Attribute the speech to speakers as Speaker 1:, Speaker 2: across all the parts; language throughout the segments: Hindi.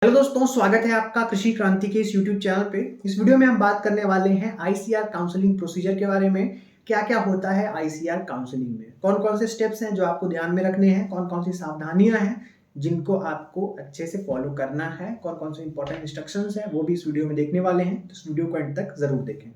Speaker 1: हेलो दोस्तों, स्वागत है आपका कृषि क्रांति के इस यूट्यूब चैनल पे। इस वीडियो में हम बात करने वाले हैं आईसीआर काउंसलिंग प्रोसीजर के बारे में। क्या क्या होता है आईसीआर काउंसलिंग में, कौन कौन से स्टेप्स हैं जो आपको ध्यान में रखने हैं, कौन कौन सी सावधानियां हैं जिनको आपको अच्छे से फॉलो करना है, कौन कौन से इंपॉर्टेंट इंस्ट्रक्शंस हैं वो भी इस वीडियो में देखने वाले हैं। तो इस वीडियो को एंड तक जरूर देखें।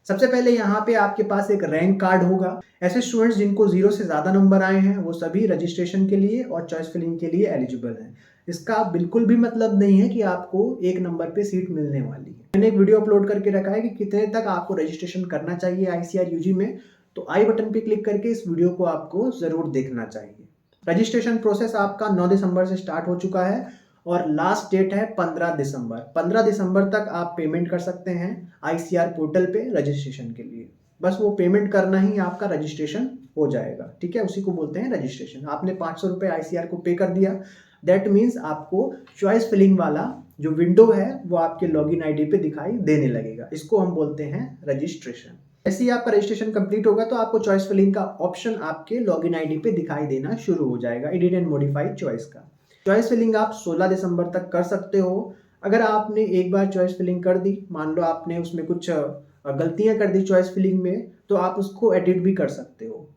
Speaker 1: सबसे पहले यहाँ पे आपके पास एक रैंक कार्ड होगा। ऐसे स्टूडेंट्स जिनको 0 से ज़्यादा नंबर आए हैं वो सभी रजिस्ट्रेशन के लिए और चॉइस फिलिंग के लिए एलिजिबल हैं। इसका बिल्कुल भी मतलब नहीं है कि आपको एक नंबर पे सीट मिलने वाली है। मैंने एक वीडियो अपलोड करके रखा है कि कितने तक आपको रजिस्ट्रेशन करना चाहिए आईसीआर यूजी में, तो आई बटन पे क्लिक करके इस वीडियो को आपको ज़रूर देखना चाहिए। रजिस्ट्रेशन प्रोसेस आपका 9 दिसंबर से स्टार्ट हो चुका है और लास्ट डेट है 15 दिसंबर। 15 दिसंबर तक आप पेमेंट कर सकते हैं आईसीआर पोर्टल पे रजिस्ट्रेशन के लिए। बस वो पेमेंट करना ही आपका रजिस्ट्रेशन हो जाएगा। ठीक है, उसी को बोलते हैं रजिस्ट्रेशन। आपने 500 रुपये आईसीआर को पे कर दिया, दैट मीन्स आपको चॉइस फिलिंग वाला जो विंडो है वो आपके लॉगिन आईडी पे दिखाई देने लगेगा। इसको हम बोलते हैं रजिस्ट्रेशन। जैसे ही आपका रजिस्ट्रेशन कंप्लीट होगा तो आपको चॉइस फिलिंग का ऑप्शन आपके लॉगिन आईडी पे दिखाई देना शुरू हो जाएगा, एडिट एंड मॉडिफाई चॉइस का। चॉइस फिलिंग आप 16 दिसंबर तक कर सकते हो। अगर आपने एक बार चॉइस फिलिंग कर दी, मान लो आपने उसमें कुछ गलतियां कर दी चॉइस फिलिंग में, तो आप उसको एडिट भी कर सकते हो।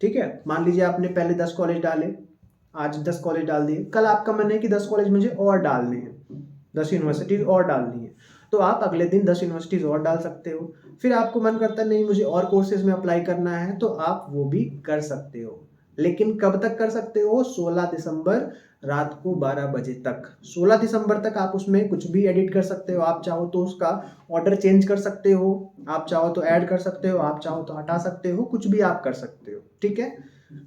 Speaker 1: ठीक है, मान लीजिए आपने पहले 10 कॉलेज डाले, आज 10 कॉलेज डाल दिए, कल आपका मन है कि 10 कॉलेज मुझे और डालने हैं, 10 यूनिवर्सिटीज और डालनी है, तो आप अगले दिन 10 यूनिवर्सिटीज और डाल सकते हो। फिर आपको मन करता नहीं मुझे और कोर्सेज में अप्लाई करना है, तो आप वो भी कर सकते हो। लेकिन कब तक कर सकते हो? 16 दिसंबर रात को 12 बजे तक। 16 दिसंबर तक आप उसमें कुछ भी एडिट कर सकते हो। आप चाहो तो उसका ऑर्डर चेंज कर सकते हो, आप चाहो तो ऐड कर सकते हो, आप चाहो तो हटा सकते हो, कुछ भी आप कर सकते हो। ठीक है,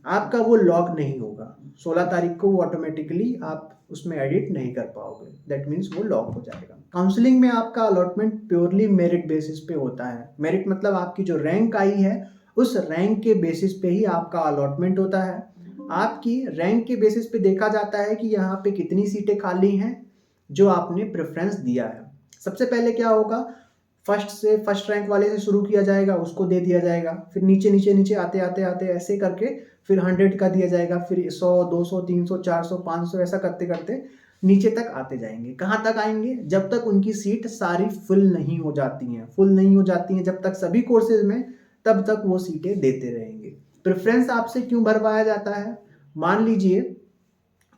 Speaker 1: आपका वो लॉक नहीं होगा। 16 तारीख को वो ऑटोमेटिकली आप उसमें एडिट नहीं कर पाओगे, दैट मीन्स वो लॉक हो जाएगा। काउंसलिंग में आपका अलॉटमेंट प्योरली मेरिट बेसिस पे होता है। मेरिट मतलब आपकी जो रैंक आई है उस रैंक के बेसिस पे ही आपका अलॉटमेंट होता है। आपकी रैंक के बेसिस पे देखा जाता है कि यहाँ पे कितनी सीटें खाली हैं जो आपने प्रेफरेंस दिया है। सबसे पहले क्या होगा, फर्स्ट रैंक वाले से शुरू किया जाएगा, उसको दे दिया जाएगा। फिर नीचे नीचे नीचे आते आते आते ऐसे करके फिर 100 का दिया जाएगा, फिर 100, 200, 300, 400, 500 ऐसा करते करते नीचे तक आते जाएंगे। कहाँ तक आएंगे? जब तक उनकी सीट सारी फुल नहीं हो जाती हैं। फुल नहीं हो जाती हैं जब तक सभी कोर्सेज में, तब तक वो सीटें देते रहेंगे। प्रेफरेंस आपसे क्यों भरवाया जाता है? मान लीजिए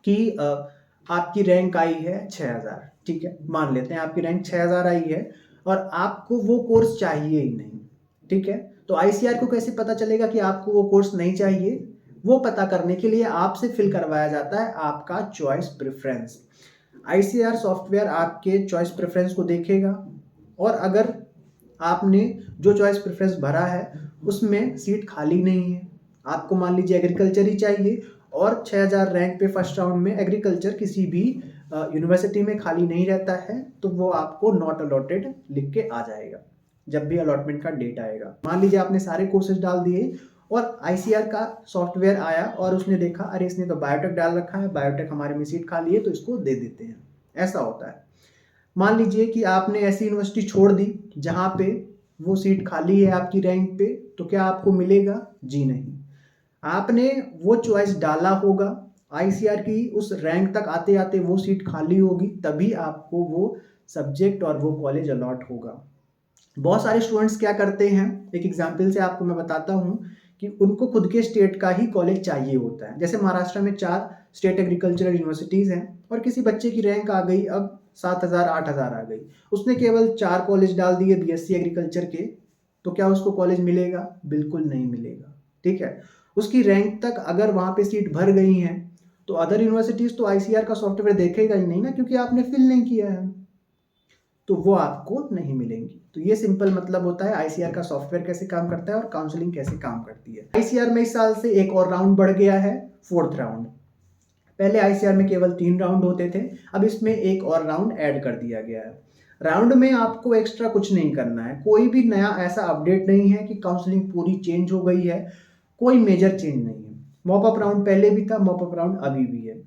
Speaker 1: कि आपकी रैंक आई है 6000, ठीक है, मान लेते हैं आपकी रैंक 6000 आई है और आपको वो कोर्स चाहिए ही नहीं। ठीक है, तो आईसीआर को कैसे पता चलेगा कि आपको वो कोर्स नहीं चाहिए? वो पता करने के लिए आपसे फिल करवाया जाता है आपका चॉइस प्रेफरेंस। आईसीआर सॉफ्टवेयर आपके चॉइस प्रेफरेंस को देखेगा और अगर आपने जो चॉइस प्रेफरेंस भरा है उसमें सीट खाली नहीं है, आपको मान लीजिए एग्रीकल्चर ही चाहिए और 6000 रैंक पे फर्स्ट राउंड में एग्रीकल्चर किसी भी यूनिवर्सिटी में खाली नहीं रहता है, तो वो आपको नॉट अलॉटेड लिख के आ जाएगा जब भी अलॉटमेंट का डेट आएगा। मान लीजिए आपने सारे कोर्सेज डाल दिए और आईसीआर का सॉफ्टवेयर आया और उसने देखा अरे इसने तो बायोटेक डाल रखा है, बायोटेक हमारे में सीट खाली है तो इसको दे देते हैं, ऐसा होता है। मान लीजिए कि आपने ऐसी यूनिवर्सिटी छोड़ दी जहाँ पे वो सीट खाली है आपकी रैंक पे, तो क्या आपको मिलेगा? जी नहीं। आपने वो चॉइस डाला होगा, आईसीआर की उस रैंक तक आते आते वो सीट खाली होगी, तभी आपको वो सब्जेक्ट और वो कॉलेज अलॉट होगा। बहुत सारे स्टूडेंट्स क्या करते हैं, एक एग्जाम्पल से आपको मैं बताता हूँ कि उनको खुद के स्टेट का ही कॉलेज चाहिए होता है। जैसे महाराष्ट्र में 4 स्टेट एग्रीकल्चरल यूनिवर्सिटीज़ हैं और किसी बच्चे की रैंक आ गई अब 7000 8000 आ गई, उसने केवल 4 कॉलेज डाल दिए बीएससी एग्रीकल्चर के, तो क्या उसको कॉलेज मिलेगा? बिल्कुल नहीं मिलेगा। ठीक है, उसकी रैंक तक अगर वहाँ पे सीट भर गई हैं तो अदर यूनिवर्सिटीज़ तो आईसीआर का सॉफ्टवेयर देखेगा ही नहीं ना, क्योंकि आपने फिल नहीं किया है, तो वो आपको नहीं मिलेंगी। तो ये सिंपल मतलब होता है आईसीआर का सॉफ्टवेयर कैसे काम करता है और काउंसलिंग कैसे काम करती है। आईसीआर में इस साल से एक और राउंड बढ़ गया है, 4th राउंड। पहले आईसीआर में केवल 3 राउंड होते थे, अब इसमें एक और राउंड ऐड कर दिया गया है। राउंड में आपको एक्स्ट्रा कुछ नहीं करना है, कोई भी नया ऐसा अपडेट नहीं है कि काउंसलिंग पूरी चेंज हो गई है, कोई मेजर चेंज नहीं है। मॉपअप राउंड पहले भी था, मॉपअप राउंड अभी भी है।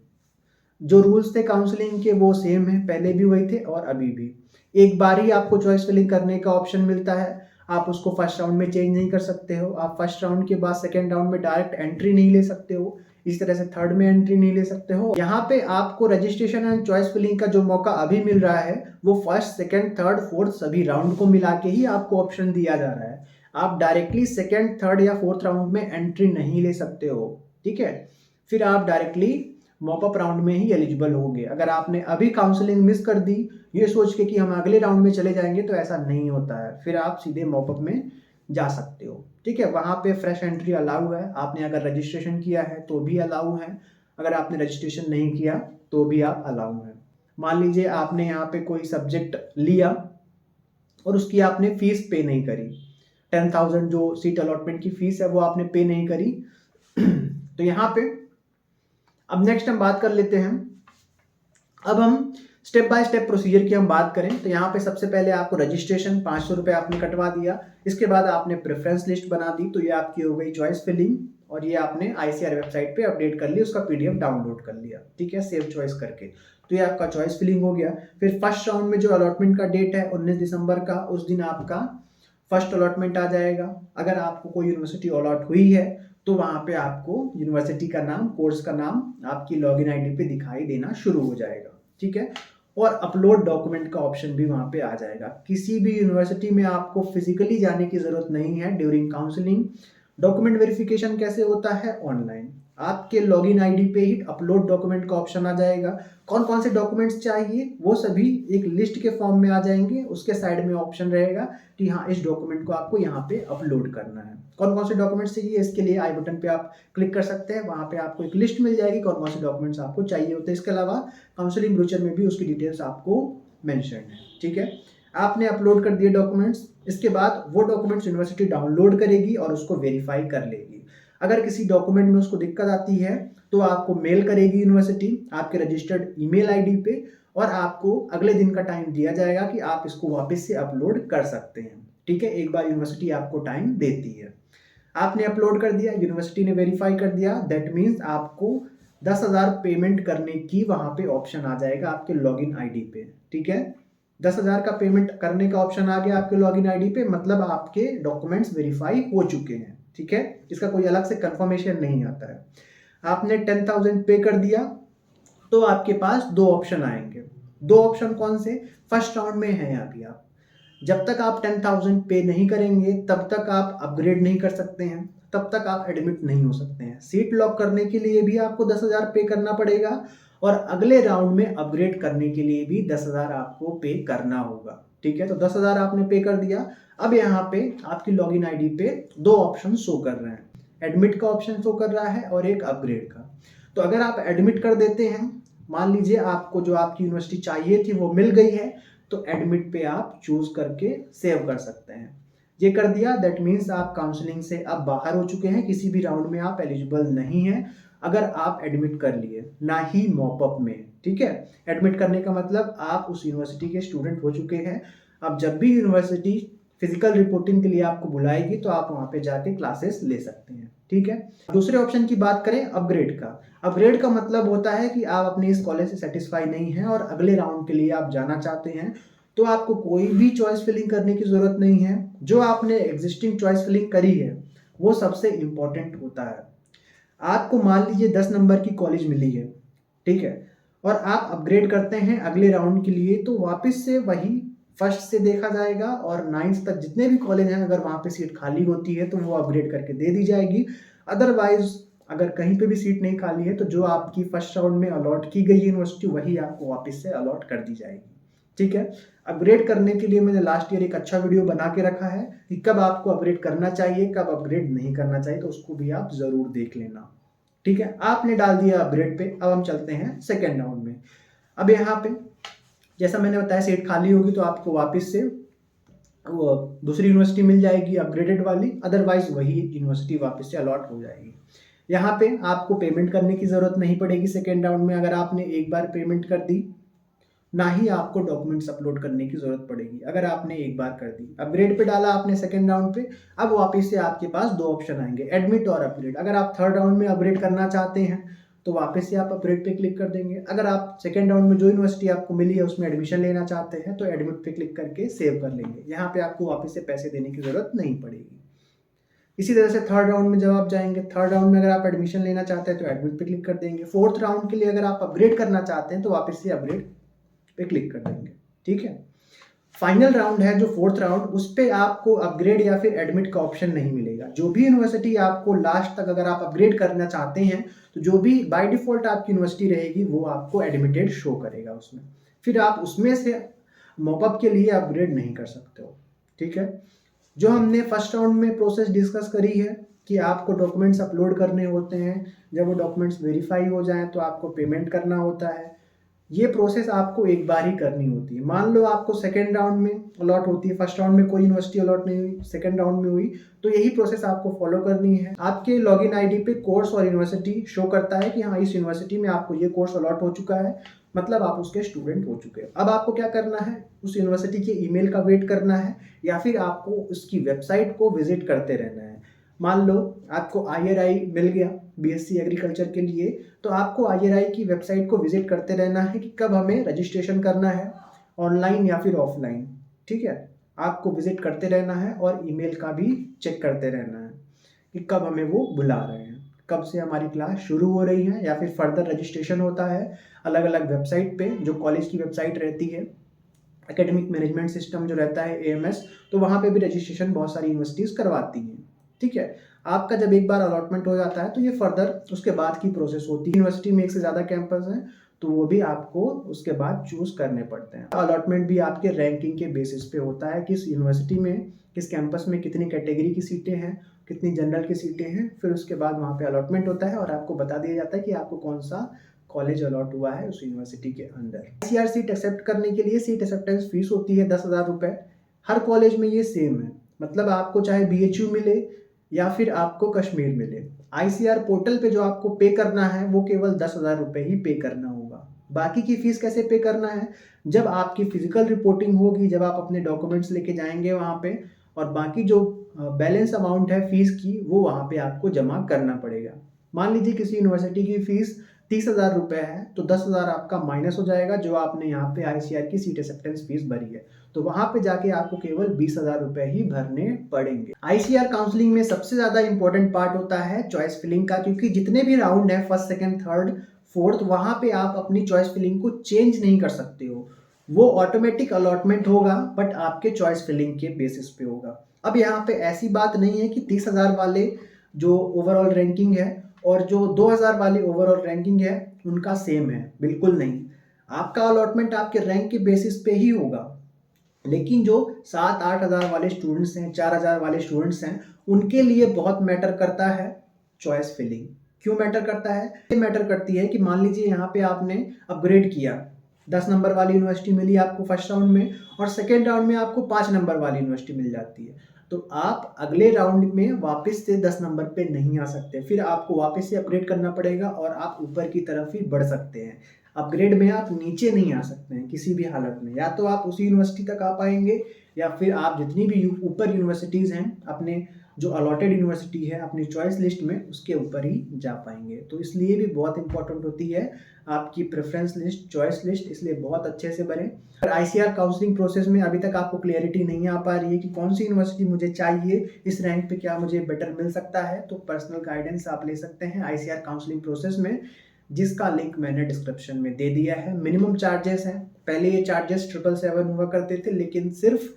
Speaker 1: जो रूल्स थे काउंसलिंग के वो सेम है, पहले भी वही थे और अभी भी। एक बार ही आपको चॉइस फिलिंग करने का ऑप्शन मिलता है, आप उसको फर्स्ट राउंड में चेंज नहीं कर सकते हो। आप फर्स्ट राउंड के बाद सेकेंड राउंड में डायरेक्ट एंट्री नहीं ले सकते हो। इस तरह से थर्ड में एंट्री नहीं ले सकते हो। यहाँ पे आपको रजिस्ट्रेशन एंड चॉइस फिलिंग का जो मौका अभी मिल रहा है वो फर्स्ट, सेकंड, थर्ड, फोर्थ सभी राउंड को मिला के ही आपको ऑप्शन दिया जा रहा है। आप डायरेक्टली सेकंड, थर्ड या फोर्थ राउंड में एंट्री नहीं ले सकते हो, ठीक है। फिर आप डायरेक्टली मॉपअप राउंड में ही एलिजिबल होंगे। अगर आपने अभी काउंसलिंग मिस कर दी ये सोच के कि हम अगले राउंड में चले जाएंगे, तो ऐसा नहीं होता है। फिर आप सीधे मॉपअप में जा सकते हो, ठीक है। वहाँ पे फ्रेश एंट्री अलाउ है। आपने अगर रजिस्ट्रेशन किया है तो भी अलाउ है, अगर आपने रजिस्ट्रेशन नहीं किया तो भी आप अलाउ है। मान लीजिए आपने यहाँ पे कोई सब्जेक्ट लिया और उसकी आपने फीस पे नहीं करी, 10,000 जो सीट अलॉटमेंट की फीस है वो आपने पे नहीं करी तो यहाँ पे अब नेक्स्ट हम बात कर लेते हैं। अब हम स्टेप बाय स्टेप प्रोसीजर की हम बात करें तो यहाँ पे सबसे पहले आपको रजिस्ट्रेशन 500 रुपये आपने कटवा दिया। इसके बाद आपने प्रेफरेंस लिस्ट बना दी, तो ये आपकी हो गई चॉइस फिलिंग, और ये आपने ICR वेबसाइट पे अपडेट कर लिया, उसका PDF डाउनलोड कर लिया, ठीक है, सेव चॉइस करके। तो ये आपका चॉइस फिलिंग हो गया। फिर फर्स्ट राउंड में जो अलॉटमेंट का डेट है 19 दिसंबर का, उस दिन आपका फर्स्ट अलॉटमेंट आ जाएगा। अगर आपको कोई यूनिवर्सिटी अलॉट हुई है तो वहाँ पे आपको यूनिवर्सिटी का नाम, कोर्स का नाम आपकी लॉगिन ID पे दिखाई देना शुरू हो जाएगा, ठीक है। और अपलोड डॉक्यूमेंट का ऑप्शन भी वहाँ पे आ जाएगा। किसी भी यूनिवर्सिटी में आपको फिजिकली जाने की जरूरत नहीं है ड्यूरिंग काउंसलिंग। डॉक्यूमेंट वेरिफिकेशन कैसे होता है? ऑनलाइन। आपके लॉगिन ID पे ही अपलोड डॉक्यूमेंट का ऑप्शन आ जाएगा। कौन कौन से डॉक्यूमेंट्स चाहिए वो सभी एक लिस्ट के फॉर्म में आ जाएंगे। उसके साइड में ऑप्शन रहेगा कि हाँ इस डॉक्यूमेंट को आपको यहाँ पे अपलोड करना है। कौन कौन से डॉक्यूमेंट्स चाहिए इसके लिए आई बटन पे आप क्लिक कर सकते हैं। वहाँ पे आपको एक लिस्ट मिल जाएगी कौन कौन से डॉक्यूमेंट्स आपको चाहिए होते हैं। इसके अलावा काउंसलिंग ब्रोचर में भी उसकी डिटेल्स आपको मेंशन है, ठीक है। आपने अपलोड कर दिए डॉक्यूमेंट्स। इसके बाद वो डॉक्यूमेंट्स यूनिवर्सिटी डाउनलोड करेगी और उसको वेरीफाई कर लेगी। अगर किसी डॉक्यूमेंट में उसको दिक्कत आती है तो आपको मेल करेगी यूनिवर्सिटी आपके रजिस्टर्ड ईमेल ID पे, और आपको अगले दिन का टाइम दिया जाएगा कि आप इसको वापस से अपलोड कर सकते हैं, ठीक है। एक बार यूनिवर्सिटी आपको टाइम देती है। आपने अपलोड कर दिया, यूनिवर्सिटी ने वेरीफाई कर दिया, दैट मीन्स आपको 10,000 पेमेंट करने की वहाँ पे ऑप्शन आ जाएगा आपके लॉगिन ID पे, ठीक है। 10,000 का पेमेंट करने का ऑप्शन आ गया आपके लॉगिन ID पे, मतलब आपके डॉक्यूमेंट्स वेरीफाई हो चुके हैं, ठीक है। इसका कोई अलग से कंफर्मेशन नहीं आता है। आपने 10,000 पे कर दिया तो आपके पास दो ऑप्शन आएंगे। दो ऑप्शन कौन से? फर्स्ट राउंड में है अभी आप। जब तक आप 10,000 पे नहीं करेंगे तब तक आप अपग्रेड नहीं कर सकते हैं, तब तक आप एडमिट नहीं हो सकते हैं। सीट लॉक करने के लिए भी आपको 10,000 पे करना पड़ेगा, और अगले राउंड में अपग्रेड करने के लिए भी 10,000 आपको पे करना होगा, ठीक है। तो 10,000 आपने पे कर दिया। अब यहाँ पे आपकी लॉगिन ID पे दो ऑप्शन शो कर रहे हैं, एडमिट का ऑप्शन शो कर रहा है और एक अपग्रेड का। तो अगर आप एडमिट कर देते हैं, मान लीजिए आपको जो आपकी यूनिवर्सिटी चाहिए थी वो मिल गई है, तो एडमिट पे आप चूज करके सेव कर सकते हैं। ये कर दिया, दैट मीन्स आप काउंसलिंग से अब बाहर हो चुके हैं, किसी भी राउंड में आप एलिजिबल नहीं हैं अगर आप एडमिट कर लिए, ना ही मॉपअप में, ठीक है। एडमिट करने का मतलब आप उस यूनिवर्सिटी के स्टूडेंट हो चुके हैं। अब जब भी यूनिवर्सिटी फिजिकल रिपोर्टिंग के लिए आपको बुलाएगी तो आप वहाँ पे जाके क्लासेस ले सकते हैं, ठीक है। दूसरे ऑप्शन की बात करें अपग्रेड का। अपग्रेड का मतलब होता है कि आप अपने इस कॉलेज से सेटिस्फाई नहीं हैं और अगले राउंड के लिए आप जाना चाहते हैं, तो आपको कोई भी चॉइस फिलिंग करने की जरूरत नहीं है। जो आपने एग्जिस्टिंग चॉइस फिलिंग करी है वो सबसे इंपॉर्टेंट होता है। आपको मान लीजिए 10 नंबर की कॉलेज मिली है, ठीक है, और आप अपग्रेड करते हैं अगले राउंड के लिए, तो वापस से वही फर्स्ट से देखा जाएगा और 9th तक जितने भी कॉलेज हैं अगर वहाँ पे सीट खाली होती है तो वो अपग्रेड करके दे दी जाएगी। अदरवाइज अगर कहीं पे भी सीट नहीं खाली है तो जो आपकी फर्स्ट राउंड में अलॉट की गई यूनिवर्सिटी वही आपको वापस से अलॉट कर दी जाएगी, ठीक है। अपग्रेड करने के लिए मैंने लास्ट ईयर एक अच्छा वीडियो बना के रखा है कि कब आपको अपग्रेड करना चाहिए, कब अपग्रेड नहीं करना चाहिए, तो उसको भी आप जरूर देख लेना, ठीक है। आपने डाल दिया अपग्रेड पे। अब हम चलते हैं सेकेंड राउंड में। अब यहाँ पे जैसा मैंने बताया सीट खाली होगी तो आपको वापस से वो दूसरी यूनिवर्सिटी मिल जाएगी अपग्रेडेड वाली, अदरवाइज वही यूनिवर्सिटी वापस से अलॉट हो जाएगी। यहाँ पे आपको पेमेंट करने की जरूरत नहीं पड़ेगी सेकेंड राउंड में। अगर आपने एक बार पेमेंट कर दी, ना ही आपको डॉक्यूमेंट्स अपलोड करने की जरूरत पड़ेगी अगर आपने एक बार कर दी। अपग्रेड पे डाला आपने सेकंड राउंड पे, अब वापस से आपके पास दो ऑप्शन आएंगे, एडमिट और अपग्रेड। अगर आप थर्ड राउंड में अपग्रेड करना चाहते हैं तो वापस से आप अपग्रेड पे क्लिक कर देंगे। अगर आप सेकंड राउंड में जो यूनिवर्सिटी आपको मिली है उसमें एडमिशन लेना चाहते हैं तो एडमिट पे क्लिक करके सेव कर लेंगे। यहाँ पे आपको वापस से पैसे देने की जरूरत नहीं पड़ेगी। इसी तरह से थर्ड राउंड में जब आप जाएंगे, थर्ड राउंड में अगर आप एडमिशन लेना चाहते हैं तो एडमिट पे क्लिक कर देंगे। फोर्थ राउंड के लिए अगर आप अपग्रेड करना चाहते हैं तो वापस से अपग्रेड पे क्लिक कर देंगे। ठीक है, फाइनल राउंड है जो फोर्थ राउंड, उस पे आपको अपग्रेड या फिर एडमिट का ऑप्शन नहीं मिलेगा। जो भी यूनिवर्सिटी आपको लास्ट तक अगर आप अपग्रेड करना चाहते हैं तो जो भी बाय डिफॉल्ट आपकी यूनिवर्सिटी रहेगी वो आपको एडमिटेड शो करेगा उसमें, फिर आप उसमें से मॉपअप के लिए अपग्रेड नहीं कर सकते हो। ठीक है, जो हमने फर्स्ट राउंड में प्रोसेस डिस्कस करी है कि आपको डॉक्यूमेंट्स अपलोड करने होते हैं, जब वो डॉक्यूमेंट्स वेरीफाई हो जाएं तो आपको पेमेंट करना होता है। ये प्रोसेस आपको एक बार ही करनी होती है। मान लो आपको सेकेंड राउंड में अलॉट होती है, फर्स्ट राउंड में कोई यूनिवर्सिटी अलॉट नहीं हुई, सेकेंड राउंड में हुई, तो यही प्रोसेस आपको फॉलो करनी है। आपके लॉगिन आईडी पे कोर्स और यूनिवर्सिटी शो करता है कि हाँ इस यूनिवर्सिटी में आपको ये कोर्स अलॉट हो चुका है, मतलब आप उसके स्टूडेंट हो चुके हैं। अब आपको क्या करना है, उस यूनिवर्सिटी के ईमेल का वेट करना है या फिर आपको उसकी वेबसाइट को विजिट करते रहना है। मान लो आपको IRI मिल गया BSc एग्रीकल्चर के लिए, तो आपको IRI की वेबसाइट को विजिट करते रहना है कि कब हमें रजिस्ट्रेशन करना है, ऑनलाइन या फिर ऑफलाइन। ठीक है, आपको विजिट करते रहना है और ईमेल का भी चेक करते रहना है कि कब हमें वो बुला रहे हैं, कब से हमारी क्लास शुरू हो रही है या फिर फर्दर रजिस्ट्रेशन होता है अलग अलग वेबसाइट पे। जो कॉलेज की वेबसाइट रहती है, एकेडमिक मैनेजमेंट सिस्टम जो रहता है AMS, तो वहाँ पे भी रजिस्ट्रेशन बहुत सारी यूनिवर्सिटीज़ करवाती हैं। ठीक है, आपका जब एक बार अलॉटमेंट हो जाता है तो ये फर्दर उसके बाद की प्रोसेस होती है। यूनिवर्सिटी में एक से ज़्यादा कैंपस हैं तो वो भी आपको उसके बाद चूज करने पड़ते हैं। अलॉटमेंट भी आपके रैंकिंग के बेसिस पे होता है, किस यूनिवर्सिटी में किस कैंपस में कितनी कैटेगरी की सीटें हैं, कितनी जनरल की सीटें हैं, फिर उसके बाद वहाँ पे अलॉटमेंट होता है और आपको बता दिया जाता है कि आपको कौन सा कॉलेज अलॉट हुआ है उस यूनिवर्सिटी के अंदर। ICR सीट एक्सेप्ट करने के लिए सीट एक्सेप्टेंस फीस होती है 10,000 रुपये। हर कॉलेज में ये सेम है, मतलब आपको चाहे BHU मिले या फिर आपको कश्मीर मिले, ICR पोर्टल पे जो आपको पे करना है वो केवल 10,000 रुपये ही पे करना होगा। बाकी की फीस कैसे पे करना है, जब आपकी फिजिकल रिपोर्टिंग होगी, जब आप अपने डॉक्यूमेंट्स लेके जाएंगे वहाँ पे, और बाकी जो बैलेंस अमाउंट है फीस की वो वहाँ पे आपको जमा करना पड़ेगा। मान लीजिए किसी यूनिवर्सिटी की फीस 30,000 रुपये है तो 10,000 आपका माइनस हो जाएगा जो आपने यहाँ पे ICR की सीट एक्सेप्टेंस फीस भरी है, तो वहां पे जाके आपको केवल 20,000 रुपए ही भरने पड़ेंगे। ICR काउंसलिंग में सबसे ज्यादा इंपॉर्टेंट पार्ट होता है चॉइस फिलिंग का, क्योंकि जितने भी राउंड है फर्स्ट सेकंड थर्ड फोर्थ, वहां पे आप अपनी चॉइस फिलिंग को चेंज नहीं कर सकते हो। वो ऑटोमेटिक अलॉटमेंट होगा बट आपके चॉइस फिलिंग के बेसिस पे होगा। अब यहाँ पे ऐसी बात नहीं है कि 30,000 वाले जो ओवरऑल रैंकिंग है और जो 2,000 वाली ओवरऑल रैंकिंग है उनका सेम है, बिल्कुल नहीं। आपका अलॉटमेंट आपके रैंक के बेसिस पे ही होगा, लेकिन जो 7-8 हज़ार वाले स्टूडेंट्स हैं, 4,000 वाले स्टूडेंट्स हैं, उनके लिए बहुत मैटर करता है चॉइस फिलिंग। क्यों मैटर करता है? ये मैटर करती है कि मान लीजिए यहाँ पे आपने अपग्रेड किया, 10 नंबर वाली यूनिवर्सिटी मिली आपको फर्स्ट राउंड में और सेकेंड राउंड में आपको 5 नंबर वाली यूनिवर्सिटी मिल जाती है, तो आप अगले राउंड में वापस से 10 नंबर पे नहीं आ सकते, फिर आपको वापस से अपग्रेड करना पड़ेगा और आप ऊपर की तरफ ही बढ़ सकते हैं। अपग्रेड में आप नीचे नहीं आ सकते हैं किसी भी हालत में, या तो आप उसी यूनिवर्सिटी तक आ पाएंगे या फिर आप जितनी भी ऊपर यूनिवर्सिटीज़ हैं अपने जो अलॉटेड यूनिवर्सिटी है अपनी चॉइस लिस्ट में उसके ऊपर ही जा पाएंगे। तो इसलिए भी बहुत इंपॉर्टेंट होती है आपकी प्रेफरेंस लिस्ट, चॉइस लिस्ट, इसलिए बहुत अच्छे से बने। और ICR काउंसलिंग प्रोसेस में अभी तक आपको क्लियरिटी नहीं आ पा रही है कि कौन सी यूनिवर्सिटी मुझे चाहिए, इस रैंक पे क्या मुझे बेटर मिल सकता है, तो पर्सनल गाइडेंस आप ले सकते हैं ICR काउंसलिंग प्रोसेस में, जिसका लिंक मैंने डिस्क्रिप्शन में दे दिया है। मिनिमम चार्जेस हैं, पहले ये चार्जेस 777 हुआ करते थे, लेकिन सिर्फ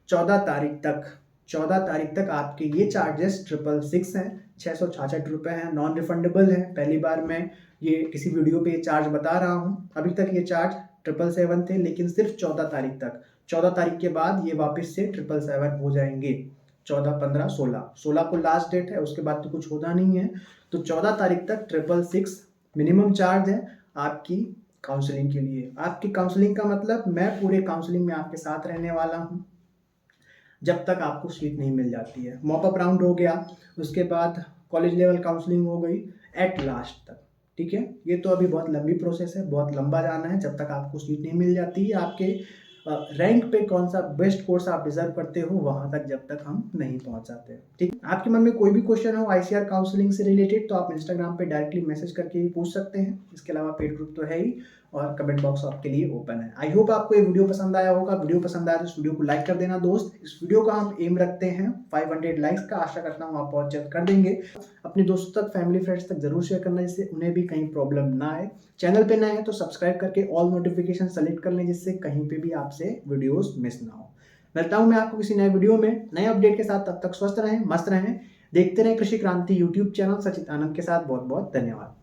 Speaker 1: 14 तारीख तक आपके ये चार्जेस 666 हैं, 666 रुपये हैं, नॉन रिफंडेबल है। पहली बार मैं ये किसी वीडियो पे चार्ज बता रहा हूँ, अभी तक ये चार्ज 777 थे, लेकिन सिर्फ 14 तारीख तक। 14 तारीख के बाद ये वापस से 777 हो जाएंगे। 14, 15, 16 को लास्ट डेट है, उसके बाद तो कुछ होना नहीं है। तो 14 तारीख तक 666 मिनिमम चार्ज है आपकी काउंसलिंग के लिए। आपकी काउंसलिंग का मतलब मैं पूरे काउंसलिंग में आपके साथ रहने वाला हूँ जब तक आपको सीट नहीं मिल जाती है। मॉपअप राउंड हो गया, उसके बाद कॉलेज लेवल काउंसलिंग हो गई, एट लास्ट तक। ठीक है, ये तो अभी बहुत लंबी प्रोसेस है, बहुत लंबा जाना है जब तक आपको सीट नहीं मिल जाती है। आपके रैंक पे कौन सा बेस्ट कोर्स आप डिजर्व करते हो वहां तक जब तक हम नहीं पहुंच जाते। ठीक, आपके मन में कोई भी क्वेश्चन हो ICR काउंसलिंग से रिलेटेड तो आप इंस्टाग्राम पे डायरेक्टली मैसेज करके ही पूछ सकते हैं। इसके अलावा पेड ग्रुप तो है ही, और कमेंट बॉक्स आपके लिए ओपन है। आई होप आपको ये वीडियो पसंद आया होगा। वीडियो पसंद आया तो इस वीडियो को लाइक कर देना दोस्त। इस वीडियो का हम एम रखते हैं 500 लाइक्स का, आशा करता हूँ आप बहुत जल्द कर देंगे। अपने दोस्तों तक, फैमिली फ्रेंड्स तक जरूर शेयर करना, जिससे उन्हें भी कहीं प्रॉब्लम ना आए। चैनल पे नए हैं तो सब्सक्राइब करके ऑल नोटिफिकेशन सेलेक्ट कर लें, जिससे कहीं पे भी आपसे वीडियोस मिस ना हो। मिलता हूँ मैं आपको किसी नए वीडियो में नए अपडेट के साथ। तब तक स्वस्थ रहें, मस्त रहें, देखते रहें कृषि क्रांति यूट्यूब चैनल। सचित आनंद के साथ बहुत बहुत धन्यवाद।